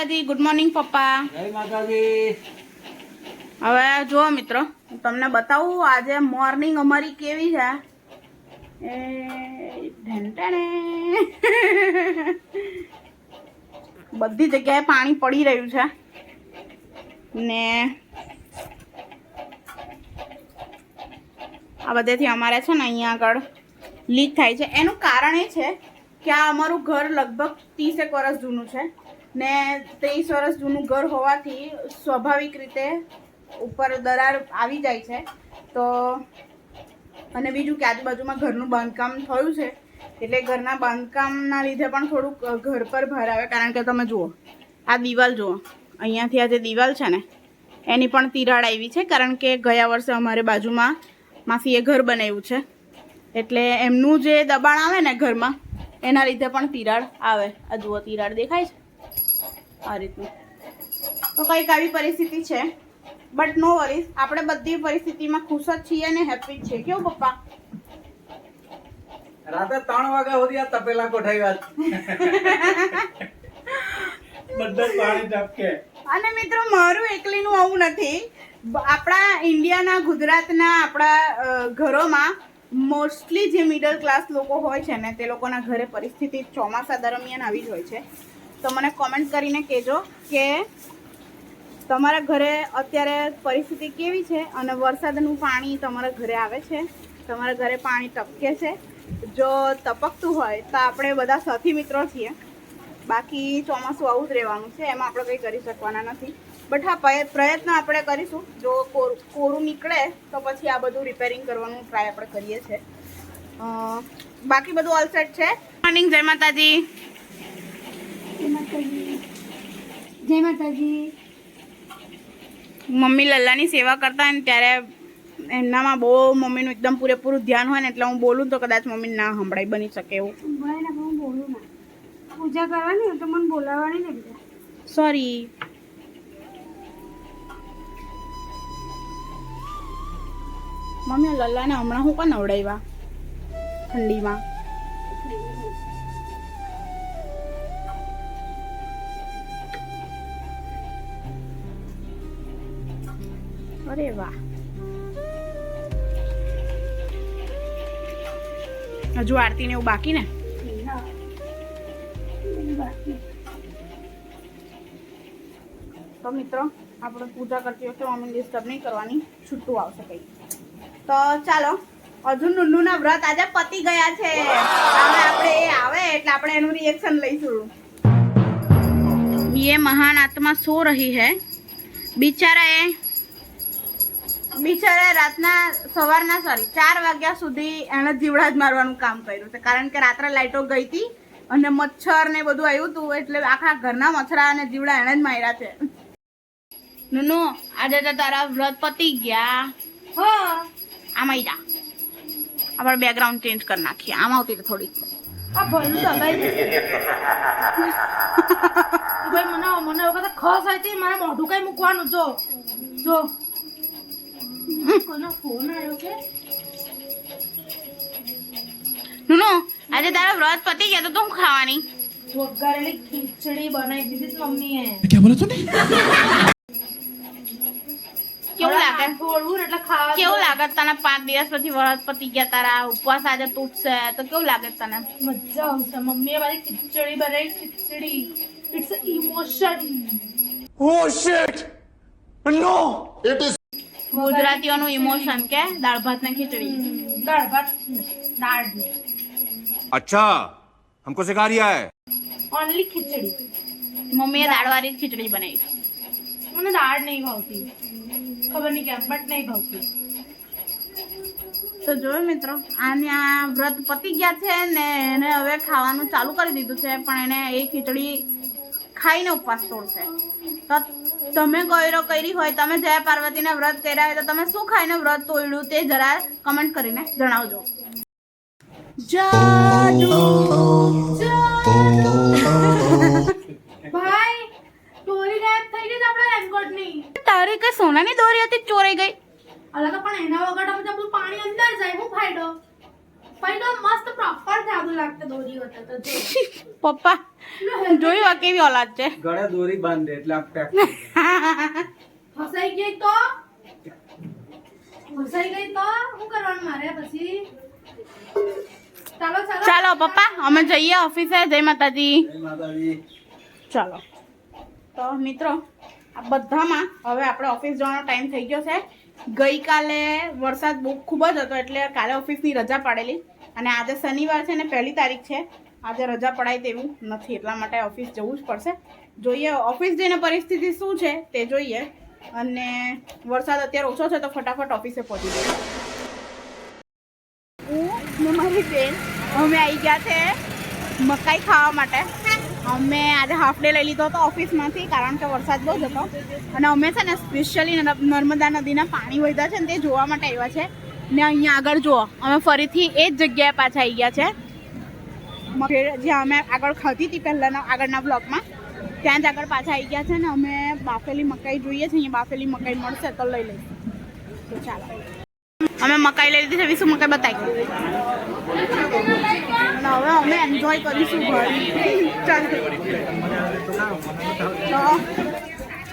Good morning પપ્પા. જય માતાજી. હવે જો મિત્રો તમને બતાવું આજે મોર્નિંગ અમારી કેવી છે. એ ઢેંટાણે બધી જગ્યાએ પાણી પડી રહ્યું છે ને આ બધેથી અમારે છે ને અહીંયા આગળ લીક થાય છે. એનું કારણ એ છે કે આ અમારું ઘર લગભગ 30 વર્ષ જૂનું છે ને 23 વર્ષ જૂનું ઘર હોવાથી સ્વાભાવિક રીતે ઉપર દરાર આવી જાય છે. તો અને બીજું કે આજુબાજુમાં ઘરનું બાંધકામ થયું છે એટલે ઘરના બાંધકામના લીધે પણ થોડુંક ઘર પર ભાર આવે. કારણ કે તમે જુઓ આ દિવાલ જુઓ, અહીંયાથી આ જે દિવાલ છે ને એની પણ તિરાડ આવી છે. કારણ કે ગયા વર્ષે અમારે બાજુમાં માસીએ ઘર બનાવ્યું છે એટલે એમનું જે દબાણ આવે ને ઘરમાં એના લીધે પણ તિરાડ આવે. આ જુઓ તિરાડ દેખાય છે આ રીતનું. તો કંઈક આવી પરિસ્થિતિ છે બટ નો વરીઝ, આપણે બધી પરિસ્થિતિમાં ખુશ જ છીએ ને હેપી જ છીએ. કેવું પપ્પા? રાતે 3 વાગ્યા સુધી આ તપેલા કોઠાવ્યા બધા પાણી ટપકે. અને મિત્રો મારું એકલીનું આવું નથી. આપણા ઇન્ડિયાના ગુજરાતના આપણા ઘરોમાં મોસ્ટલી જે મિડલ ક્લાસ લોકો હોય છે ને તે લોકોના ઘરે પરિસ્થિતિ ચોમાસા દરમિયાન આવી જ હોય છે. તો મને કોમેન્ટ કરીને કહેજો કે તમારા ઘરે અત્યારે પરિસ્થિતિ કેવી છે અને વરસાદનું પાણી તમારા ઘરે આવે છે, તમારા ઘરે પાણી ટપકે છે. જો ટપકતું હોય તો આપણે બધા સાથી મિત્રો છીએ. બાકી ચોમાસું આવું જ રહેવાનું છે, એમાં આપણે કંઈ કરી શકવાના નથી. બટ હા, પ્રયત્ન આપણે કરીશું. જો કોરું નીકળે તો પછી આ બધું રિપેરિંગ કરવાનું ટ્રાય આપણે કરીએ છીએ. બાકી બધું ઓલ સેટ છે. મોર્નિંગ. જય માતાજી. જય માતાજી. મમ્મી લલ્લાની સેવા કરતા હોય ને ત્યારે એમનામાં બહુ મમ્મીનું એકદમ પૂરેપૂરું ધ્યાન હોય ને એટલે હું બોલું તો કદાચ મમ્મી ના સંભળાઈ બની શકે એવું. હું બોલું ના, પૂજા કરવાની હોય તો મને બોલાવવાની ને બીજા. સોરી. મમ્મી લલ્લાને હમણાં હું પણ નવડાવ્યા ઠંડીમાં. અરે વાહ. હજુ આરતી ને એવું બાકી ને? તો મિત્રો આપણે પૂજા કરતી વખતે મમ્મી ડિસ્ટર્બ નહીં કરવાની, છૂટું આવશે કંઈ. તો ચાલો, હજુ નુન્નુના વ્રત આજે પતી ગયા છે. આપણે એ આવે એટલે આપણે એનું રિએક્શન લઈશું. ये महान आत्मा सो रही है. બિચારા રાતના સવારના 4 વાગ્યા સુધી એણે જીવડા જ મારવાનું કામ કર્યું છે. કારણ કે રાત્રે લાઈટો ગઈ હતી અને મચ્છર ને બધું આવ્યું હતું એટલે આખા ઘરના મચ્છરા અને જીવડા એણે જ માર્યા છે. નુનુ આજે તો તારા વ્રત પતી ગયા. આમ આવી જા. આપણે બેકગ્રાઉન્ડ ચેન્જ કરી નાખીએ. આમ આવતી થોડી આ ભલું દબાઈ જશે. ભાઈ મને વખત ખસ હતી, મારે મોઢું કઈ મૂકવાનું. જો કોનો ફોન આવ્યો કે? નુનુ આજે તારા વ્રત પતી ગયા તો તું ખાવાની? વઘારેલી ખીચડી બનાવી દીધી મમ્મીએ. क्या बोला तूने? કેવું લાગે? થોડું એટલે ખાવા. કેવું લાગે તને? 5 દિવસ પછી વ્રત પતી ગયા તારા, ઉપવાસ આજે તૂટશે તો કેવું લાગે તને? મજા આવશે. મમ્મીએ મારી ખીચડી બનાવી. Khichdi it's emotion. Oh shit! No! It is. ગુજરાતીઓનું ઇમોશન કે દાળ ભાત ને ખીચડી. દાળ ભાત દાળ નહીં, अच्छा हमको सिखा रिया है. ઓનલી ખીચડી. મમ્મીએ દાળવાળી ખીચડી બનાવી. મને દાળ નહીં ભાવતી, ખબર નહીં કેમ બટ નહીં ભાવતી. તો જોયો મિત્રો, આને આ વ્રત પતી ગયા છે ને એને હવે ખાવાનું ચાલુ કરી દીધું છે. પણ એને એ ખીચડી ખાઈને ઉપવાસ તોડશે. તો તમે કરી હોય, તમે જયા પાર્વતીના વ્રત કર્યા હોય તો તમે શું ખાઈને વ્રત તોડ્યું તે જરા કમેન્ટ કરીને જણાવજો. ભાઈ દોરી ગાયબ થઈ ગઈ આપણા રેનકોટની. તારી કઈ સોનાની દોરી હતી ચોરાઈ ગઈ? અલગ પણ એના વગર બધું પાણી અંદર જાય. હું ફાયદો? મસ્ત પ્રોપર જાદુ લાગતો દોરી હતો તો. પપ્પા જોયું આ કેવી ઓલાદ છે. ગળે દોરી બાંધે એટલે આ પેક ફસાઈ ગઈ તો શું કરવાનું મારે પછી? ચાલો ચાલો ચાલો પપ્પા અમે જઈએ ઓફિસે. જય માતાજી. માતાજી. ચાલો તો મિત્રો આ બધામાં હવે આપણે ઓફિસ જવાનો ટાઈમ થઈ ગયો છે. ગઈકાલે વરસાદ બહુ ખૂબ જ હતો એટલે કાલે ઓફિસની રજા પાડેલી અને આજે શનિવાર છે ને 1 તારીખ છે. આજે રજા પડાય તેવું નથી એટલા માટે ઓફિસ જવું જ પડશે. જોઈએ ઓફિસ જઈને પરિસ્થિતિ શું છે તે જોઈએ. અને વરસાદ અત્યારે ઓછો છે તો ફટાફટ ઓફિસે પહોંચી જઈએ. હું ને મારી બેન અમે આવી ગયા છે મકાઈ ખાવા માટે. અમે આજે હાફ ડે લઈ લીધો હતો ઓફિસમાંથી કારણ કે વરસાદ બહુ જ હતો અને અમે છે ને સ્પેશિયલી નર્મદા નદીના પાણી વહેતા છે ને તે જોવા માટે આવ્યા છે. ને અહીંયા આગળ જુઓ અમે ફરીથી એ જ જગ્યાએ પાછા આવી ગયા છે જ્યાં અમે આગળ ખાધી હતી પહેલાંના આગળના બ્લોકમાં. ત્યાં જ આગળ પાછા આવી ગયા છે ને અમે બાફેલી મકાઈ જોઈએ છે. અહીંયા બાફેલી મકાઈ મળશે તો લઈ લઈશું. તો ચાલો અમે મકાઈ લઈ લીધી છે. વિશું મકાઈ બતાવી અને હવે અમે એન્જોય કરીશું ઘર. ચાલ તો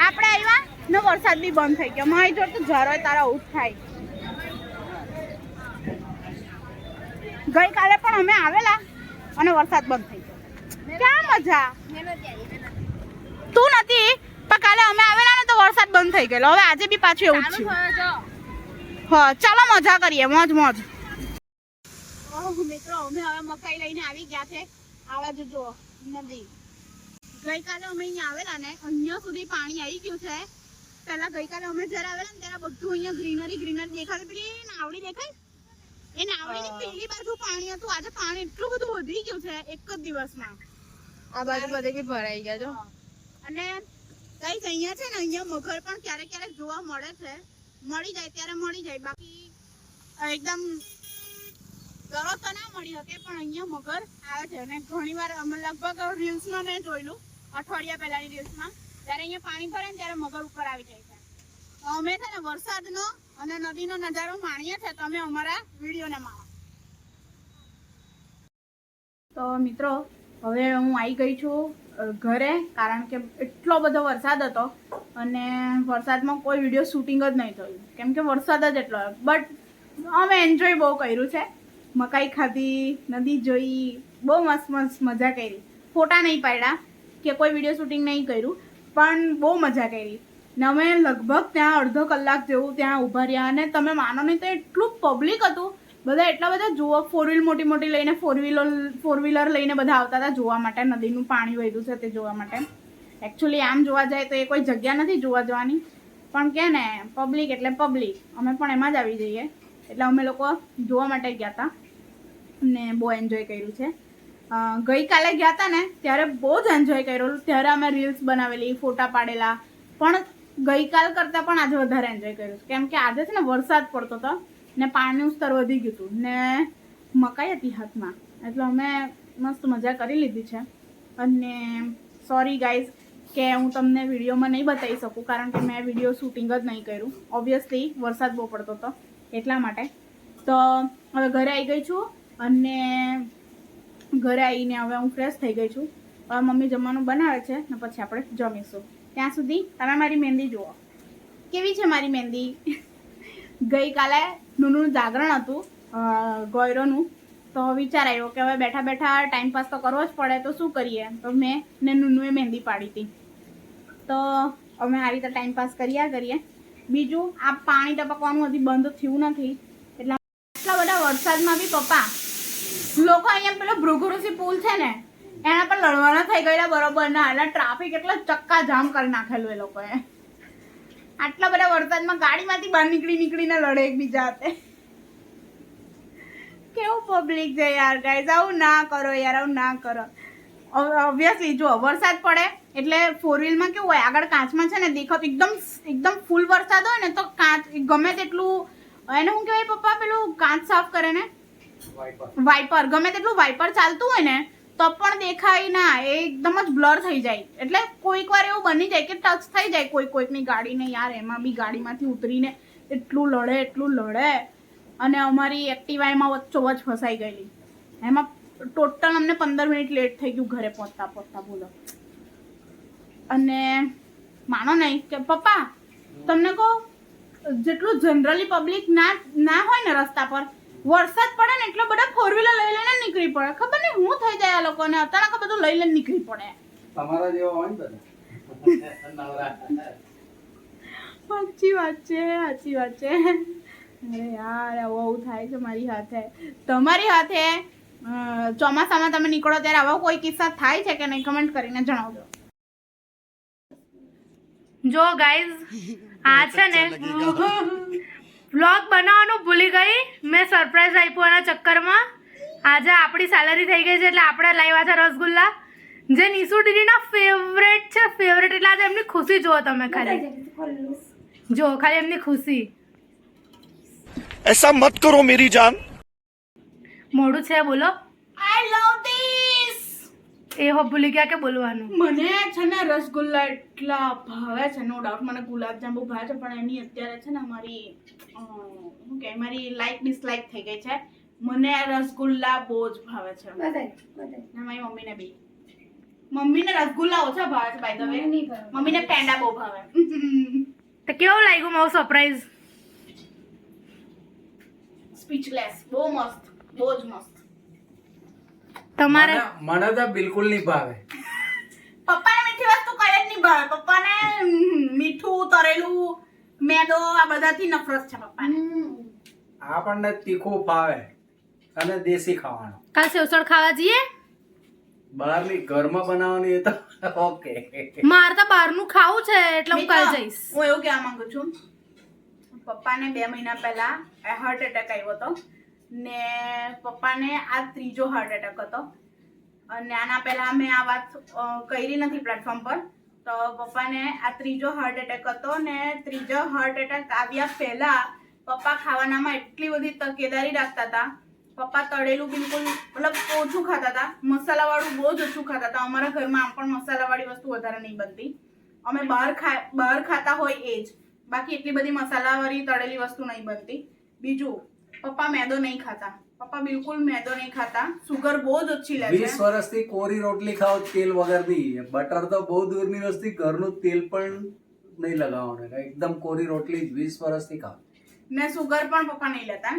આપણે આવ્યા ને વરસાદ બી બંધ થઈ ગયો. મારી જોડે તો જરા તારા આવું થાય. ગઈકાલે પણ અમે આવેલા અને વરસાદ બંધ થઈ ગયો. ક્યાં મજા. તું નથી પણ કાલે અમે આવેલા ને તો વરસાદ બંધ થઈ ગયેલો. હવે આજે બી પાછું એવું જ છે. હા ચાલો મજા કરીએ. મોજ મોજ. મિત્રો અમે હવે મકાઈ લઈને આવી ગયા છે. આવા જો નદી. ગઈકાલે અમે અહીંયા આવેલા ને અહીંયા સુધી પાણી આવી ગયું છે. પહેલા ગઈકાલે અમે જ્યારે આવેલા ને ત્યારે બધું અહીંયા ગ્રીનરી દેખાતું. પેલી નાવડી દેખાય એ નાવડીની પેલી બાજુ પાણી હતું. આજે પાણી એટલું બધું વધી ગયું છે એક જ દિવસમાં. આ બાજુ બધે બી ભરાઈ ગયા છો. અને કઈ અહીંયા છે ને અહીંયા મગર પણ ક્યારેક ક્યારેક જોવા મળે છે. મળી જાય ત્યારે મળી જાય. બાકી એકદમ દરરોજ તો ના મળી શકે પણ અહીંયા મગર આવે છે. અને ઘણી વાર અમે લગભગ રીલ્સમાં મેં જોયેલું અઠવાડિયા પહેલાની રીલ્સમાં ત્યારે અહીંયા પાણી ભરે ને ત્યારે મગર ઉપર આવી જાય છે. અમે છે ને વરસાદનો અને નદીનો નજારો માણીએ છીએ. તમે અમારા વિડીયોને માણો. તો મિત્રો હવે હું આવી ગઈ છું ઘરે કારણ કે એટલો બધો વરસાદ હતો અને વરસાદમાં કોઈ વિડીયો શૂટિંગ જ નહીં થયું કેમ કે વરસાદ જ એટલો. બટ અમે એન્જોય બહુ કર્યું છે. મકાઈ ખાધી, નદી જોઈ, બહુ મસ્ત મજા કરી. ફોટા નહીં પાડ્યા કે કોઈ વિડીયો શૂટિંગ નહીં કર્યું પણ બહુ મજા કરી. ને અમે લગભગ ત્યાં અડધો કલાક જેવું ત્યાં ઊભા રહ્યા અને તમે માનો નહીં તો એટલું પબ્લિક હતું. બધા એટલા બધા જોવા ફોર વ્હીલ મોટી લઈને ફોર વ્હીલર લઈને બધા આવતા હતા જોવા માટે. નદીનું પાણી વહેતું છે તે જોવા માટે. એકચ્યુઅલી આમ જોવા જાય તો એ કોઈ જગ્યા નથી જોવા જવાની પણ કે ને પબ્લિક એટલે પબ્લિક. અમે પણ એમાં જ આવી જઈએ એટલે અમે લોકો જોવા માટે ગયા હતા ને બહુ એન્જોય કર્યું છે. ગઈકાલે ગયા હતા ને ત્યારે બહુ જ એન્જોય કર્યું. ત્યારે અમે રીલ્સ બનાવેલી, ફોટા પાડેલા પણ ગઈકાલ કરતાં પણ આજે વધારે એન્જોય કર્યું કેમ કે આજે છે ને વરસાદ પડતો હતો ને પાણીનું સ્તર વધી ગયું હતું ને મકાઈ હતી હાથમાં એટલે અમે મસ્ત મજા કરી લીધી છે. અને સોરી ગાઈઝ કે હું તમને વિડીયોમાં નહીં બતાવી શકું કારણ કે મેં વિડીયો શૂટિંગ જ નહીં કર્યું. ઓબ્વિયસલી વરસાદ બહુ પડતો હતો એટલા માટે. તો હવે ઘરે આવી ગઈ છું અને ઘરે આવીને હવે હું ફ્રેશ થઈ ગઈ છું. હવે મમ્મી જમવાનું બનાવે છે ને પછી આપણે જમીશું. ત્યાં સુધી તમે મારી મહેંદી જુઓ કેવી છે મારી મહેંદી. ગઈકાલે નુનું જાગરણ હતું ગોયરોનું તો વિચાર આવ્યો કે હવે બેઠા બેઠા ટાઈમપાસ તો કરવો જ પડે તો શું કરીએ. તો મેં ને નુનુએ મહેંદી પાડી હતી તો અમે આ રીતે ટાઈમપાસ કર્યા કરીએ. બીજું આ પાણી ટપકવાનું હજી બંધ થયું નથી એટલે આટલા બધા વરસાદમાં બી પપ્પા લોકો અહીંયા પેલો ભૃગુરુસી પુલ છે ને એના પર લડવાના થઈ ગયેલા બરોબર ના. એટલે ટ્રાફિક એટલે ચક્કા જામ કરી નાખેલું એ લોકોએ. આટલા બધા વરસાદમાં ગાડીમાંથી બહાર નીકળીને લડે એકબીજા હાથે. કેવું પબ્લિક છે યાર ગાઈઝ. આવું ના કરો યાર, આવું ના કરો. ઓબ્વિયસલી જો વરસાદ પડે એટલે ફોર વ્હીલમાં કેવું હોય આગળ કાચમાં છે ને દેખાતું એકદમ ફૂલ વરસાદ હોય ને તો કાચ ગમે તેટલું એને શું કહેવાય પપ્પા પેલું કાચ સાફ કરે ને વાઇપર ગમે તેટલું વાઇપર ચાલતું હોય ને તો પણ દેખાય ના. એ એકદમ જ બ્લર થઈ જાય. એટલે કોઈક વાર એવું બની જાય કે ટચ થઈ જાય કોઈકની ગાડીને યાર. એમાં બી ગાડીમાંથી ઉતરીને એટલું લડે અને અમારી એક્ટિવા એમાં વચ્ચોવચ ફસાઈ ગયેલી. એમાં ટોટલ અમને 15 મિનિટ લેટ થઈ ગયું ઘરે પહોંચતા બોલો. અને માનો નહીં કે પપ્પા તમને કહો જેટલું જનરલી પબ્લિક ના હોય ને રસ્તા પર, વરસાદ પડે ને એટલો બધા ફોર વ્હીલર લઈ લઈને નીકળી પડે. ખબર નહીં હું થઈ જાય આ લોકોને, અચાનક બધું લઈ લઈને નીકળી પડે. તમારા જેવા હોય ને બધા નવરા. સાચી વાત છે. અરે યાર આવું થાય છે મારી સાથે. તમારી સાથે ચોમાસામાં તમે નીકળો ત્યારે આવા કોઈ કિસ્સા થાય છે કે નહીં? કમેન્ટ કરીને જણાવજો. જો ગાઈઝ આ છે ને વ્લોગ બનાવવાનું ભૂલી ગઈ મેં. સરપ્રાઈઝ આપ્યું એના ચક્કરમાં. આજે આપણી સેલરી થઈ ગઈ છે એટલે આપણે લાવ્યા છે રસગુલ્લા, જે નિશુ દીદીના ફેવરેટ છે. ફેવરેટ એટલે આજે એમની ખુશી જુઓ તમે ખાલી. જો ખાલી એમની ખુશી. ऐसा मत करो मेरी जान. મોડું છે બોલો. આઈ લવ ધીસ. એ હો ભૂલી ગયા કે બોલવાનું. મને છે ને રસગુલ્લા એટલા ભાવે છે, નો ડાઉટ મને ગુલાબજાંબુ ભાવે છે, પણ એની અત્યારે છે ને મારી મારી લાઈક ડિસલાઈક થઈ ગઈ છે. મને રસગુલ્લા બહુ જ ભાવે છે. મારી મમ્મીને બી. મમ્મીને રસગુલ્લા ઓછા ભાવે છે બાય ધ વે. મમ્મીને પેંડા બહુ ભાવે. તો કેવું લાગ્યું મારું સરપ્રાઈઝ? સ્પીચલેસ. બહુ મસ્ત, બહુ જ મસ્ત. તમારે મને તો બિલકુલ નહીં ભાવે. પપ્પાને મીઠી વસ્તુ કઈ જ નહીં ભાવે. પપ્પાને મીઠું, તરેલું, મેદો આ બધાથી નફરત છે પપ્પાને. આપણને તીખું ભાવે અને દેશી ખાવાનું. કાલ સેવસળ ખાવા જઈએ? બહારની ઘરમાં બનાવવાની એ તો ઓકે. મારે તો બહારનું ખાવું છે એટલે હું કાલ જઈશ. હું એવું કહેવા માંગુ છું, પપ્પાને 2 મહિના પહેલા હાર્ટ એટેક આવ્યો હતો ને પપ્પાને આ 3જો હાર્ટ એટેક હતો. અને આના પહેલા મેં આ વાત કરી નથી પ્લેટફોર્મ પર. તો પપ્પાને આ 3જો હાર્ટ એટેક હતો ને 3જો હાર્ટ એટેક આવ્યા પહેલા પપ્પા ખાવાનામાં એટલી બધી તકેદારી રાખતા હતા. પપ્પા તળેલું બિલકુલ મતલબ ઓછું ખાતા હતા, મસાલાવાળું બહુ જ ઓછું ખાતા હતા. અમારા ઘરમાં આમ પણ મસાલાવાળી વસ્તુ વધારે નહીં બનતી. અમે બહાર ખાતા હોય એ જ, બાકી એટલી બધી મસાલાવાળી તળેલી વસ્તુ નહીં બનતી. બીજું પપ્પા મેદો નહીં ખાતા. પપ્પા બિલકુલ મેદો નહીં ખાતા. સુગર બહુ જ ઓછી લે છે. 20 વર્ષથી કોરી રોટલી ખાઓ તેલ વગરની. બટર તો બહુ દૂરની વસ્તુ, ઘરનું તેલ પણ નહીં લગાવવાનું. એકદમ કોરી રોટલી 20 વર્ષથી ખાઓ. ને સુગર પણ પપ્પા નહીં લેતા.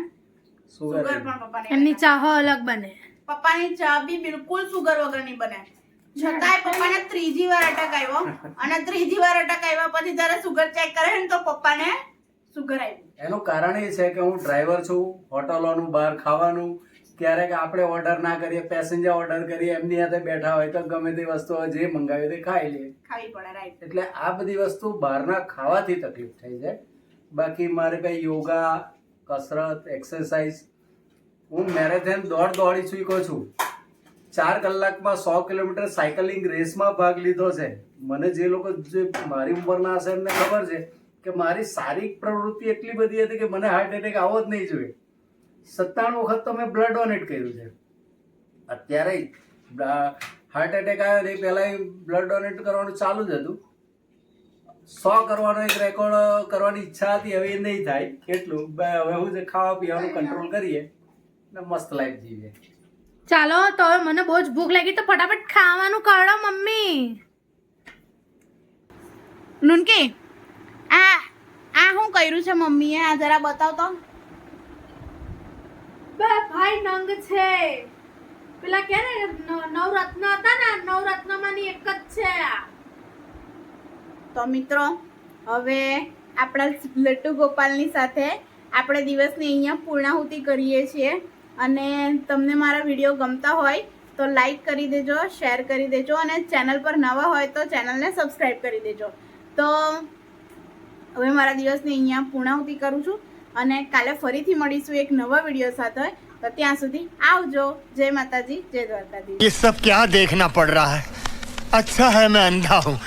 સુગર પણ પપ્પા નહીં એમની લેતા. ચાહો અલગ બને. પપ્પાની ચા બી બિલકુલ સુગર વગરની બને. છતાંય પપ્પાને 3જી વાર અટક આવ્યો. અને 3જી વાર અટક આવ્યા પછી જયારે સુગર ચેક કરે ને તો પપ્પાને સુગર આવી. એનું કારણ એ છે કે હું ડ્રાઈવર છું. હોટલોનું બહાર ખાવાનું ક્યારેક આપણે ઓર્ડર ના કરીએ, પેસેન્જર ઓર્ડર કરીએ, એમની સાથે બેઠા હોય તો ગમે તે વસ્તુ જે મંગાવી તે ખાઈ લે. ખાવી પડે, રાઈટ. એટલે આ બધી વસ્તુ બહારના ખાવાથી તકલીફ થઈ જાય. બાકી મારે કઈ યોગા, કસરત, એક્સરસાઇઝ, હું મેરેથોન દોડી ચૂક્યો છું. 4 કલાકમાં 100 કિલોમીટર સાયકલિંગ રેસમાં ભાગ લીધો છે. મને જે લોકો જે મારી ઉંમરના હશે એમને ખબર છે કે મારી શારીરિક પ્રવૃત્તિ એટલી બધી હતી કે મને હાર્ટ એટેક આવો જ નહીં જોઈએ. 97 વખત તો મેં બ્લડ ડોનેટ કર્યું છે. અત્યારે હાર્ટ એટેક આવ્યો ને એ પહેલાં બ્લડ ડોનેટ કરવાનું ચાલુ જ હતું. 100 કરવાનો એક રેકોર્ડ કરવાની ઈચ્છા હતી, હવે એ નહીં થાય. કેટલું હવે હું જે ખાવા પીવાનું કંટ્રોલ કરીએ ને મસ્ત લાઈફ જીવીએ. ચાલો તો હવે મને બહુ જ ભૂખ લાગી તો ફટાફટ ખાવાનું કાઢો મમ્મી. નુનકી આ શું કર્યું છે મમ્મીએ? આ જરા બતાવ તો. બે ભાઈ નંગ છે. પેલા કે ને નવરત્ન હતા ને, નવરત્નમાંની એક જ છે આ. તો મિત્રો હવે આપણા લટ્ટુ ગોપાલની સાથે આપણે દિવસની અહીંયા પૂર્ણાહુતિ કરીએ છીએ. અને તમને મારા વિડીયો ગમતા હોય તો લાઈક કરી દેજો, શેર કરી દેજો, અને ચેનલ પર નવા હોય તો ચેનલને સબસ્ક્રાઈબ કરી દેજો. તો હવે મારા દિવસની અહીંયા પૂર્ણાહુતિ કરું છું અને કાલે ફરીથી મળીશું એક નવા વિડીયો સાથે. તો ત્યાં સુધી આવજો. જય માતાજી, જય દ્વારકાધીશ. ये सब क्या देखना पड़ रहा है? अच्छा है मैं अंधा हूँ.